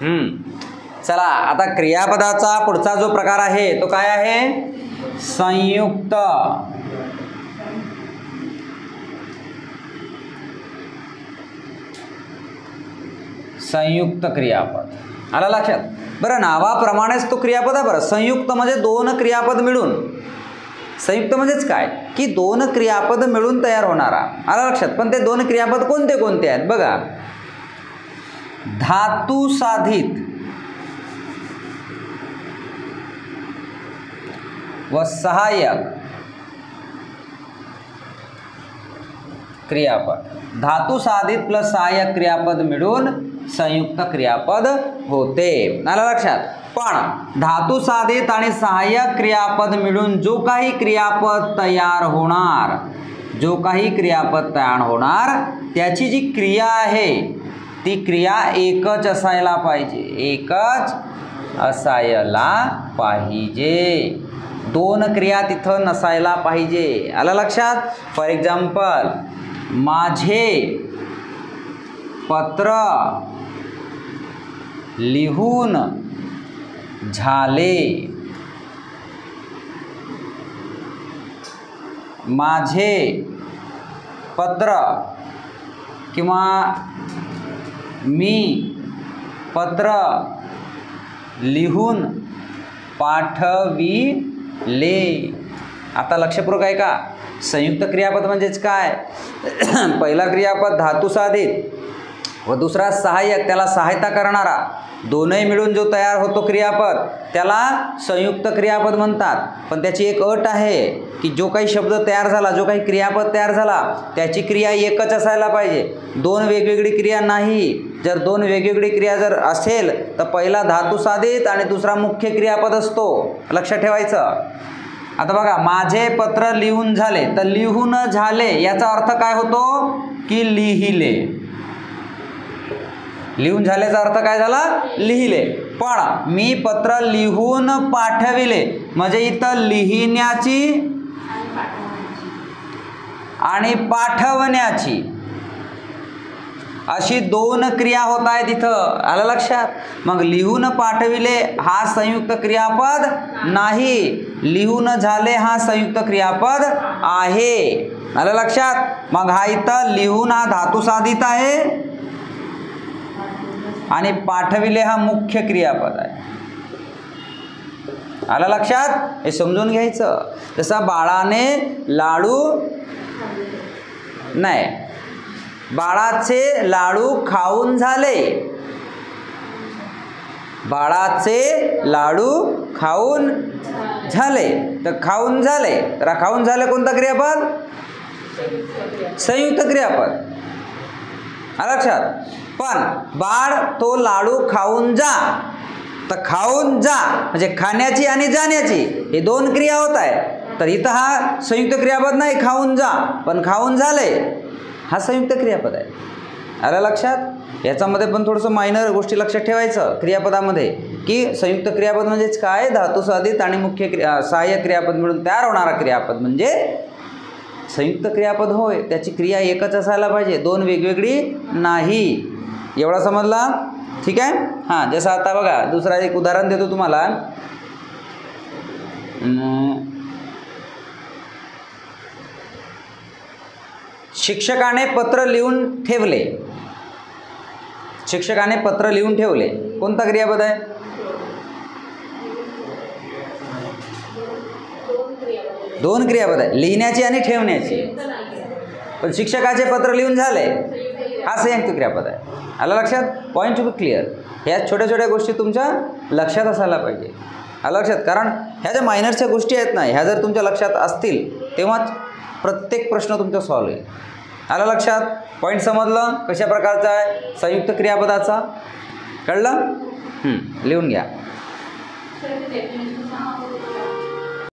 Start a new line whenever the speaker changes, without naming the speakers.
चला आता क्रियापदाचा पुढचा जो प्रकार आहे तो काय आहे? संयुक्त. संयुक्त क्रियापद. आला लक्षात? बरं, नावाप्रमाणेच तो क्रियापद आहे. बरं, संयुक्त म्हणजे दोन क्रियापद मिळून. संयुक्त म्हणजेच काय की दोन क्रियापद मिळून तयार होणारा. आला लक्षात? पण ते दोन क्रियापद कोणते कोणते आहेत बघा. धातू साधित व सहाय्यक क्रियापद. धातू साधित प्लस सहाय्यक क्रियापद मिळून संयुक्त क्रियापद होते. आलं लक्षात? पण धातू साधित आणि सहाय्यक क्रियापद मिळून जो काही क्रियापद तयार होणार, त्याची जी क्रिया आहे ती क्रिया एकच असायला पाहिजे. एकच असायला पाहिजे. दोन क्रिया तिथं नसायला पाहिजे. आलं लक्षात? फॉर एक्झाम्पल, माझे पत्र लिहून झाले. माझे पत्र किंवा मी पत्र लिहून पाठविले. आता लक्षपूर्वक आहे का? संयुक्त क्रियापद म्हणजेच काय? पहिला क्रियापद धातू साधित व दुसरा सहाय्यक, त्याला सहायता करणारा, दोनही मिळून जो तयार होतो क्रियापद त्याला संयुक्त क्रियापद म्हणतात. पण त्याची एक अट आहे की जो काही शब्द तयार झाला, जो काही क्रियापद तयार झाला त्याची क्रिया एकच असायला पाहिजे. दोन वेगवेगळी क्रिया नाही. जर दोन वेगवेगळी क्रिया जर असेल तर पहिला धातू साधित आणि दुसरा मुख्य क्रियापद असतो. लक्षात ठेवायचं. आता बघा, माझे पत्र लिहून झाले, तर लिहून झाले याचा अर्थ काय होतो की लिहिले. लिहून झाल्याचा अर्थ काय झाला? लिहिले. पण मी पत्र लिहून पाठविले म्हणजे इथं लिहिण्याची आणि पाठवण्याची अशी दोन क्रिया होत आहेत इथं. आलं लक्षात? मग लिहून पाठविले हा संयुक्त क्रियापद नाही, लिहून झाले हा संयुक्त क्रियापद आहे. आलं लक्षात? मग हा इथं लिहून हा धातू साधित आहे आणि पाठविले हा मुख्य क्रियापद आहे. आलं लक्षात? हे समजून घ्यायचं. जसं बाळाने लाडू नाही, बाळाचे लाडू खाऊन झाले. बाळाचे लाडू खाऊन झाले, तर खाऊन झाले, तर खाऊन झाले कोणता क्रियापद? संयुक्त क्रियापद. आलं लक्षात? पण बाळ तो लाडू खाऊन जा, तर खाऊन जा म्हणजे खाण्याची आणि जाण्याची हे दोन क्रिया होत आहे. तर इथं हा संयुक्त क्रियापद नाही खाऊन जा, पण खाऊन झाले हा संयुक्त क्रियापद आहे. आलं लक्षात? याच्यामध्ये पण थोडंसं मायनर गोष्टी लक्षात ठेवायचं क्रियापदामध्ये की संयुक्त क्रियापद म्हणजेच काय? धातू साधित आणि मुख्य सहाय्यक क्रियापद मिळून तयार होणारा क्रियापद म्हणजे संयुक्त क्रियापद होय. त्याची क्रिया एकच असायला पाहिजे, दोन वेगवेगळी नाही. एवढा समजला? ठीक आहे. हां, जसं आता बघा दुसरा एक उदाहरण देतो तुम्हाला. शिक्षकाने पत्र लिहून ठेवले. शिक्षकाने पत्र लिहून ठेवले कोणता क्रियापद आहे? दोन क्रियापद आहे, लिहिण्याची आणि ठेवण्याची. पण शिक्षकाचे पत्र लिहून झाले हा संयुक्त क्रियापद आहे. आलं लक्षात? Point to be clear. ह्या छोट्या छोट्या गोष्टी तुमच्या लक्षात असायला पाहिजे. आलं लक्षात? कारण ह्या ज्या मायनरच्या गोष्टी आहेत ना, ह्या जर तुमच्या लक्षात असतील तेव्हाच प्रत्येक प्रश्न तुमचा सॉल्व होईल. आलं लक्षात? पॉईंट समजलं कशा प्रकारचा आहे संयुक्त क्रियापदाचा? कळलं? लिहून घ्या.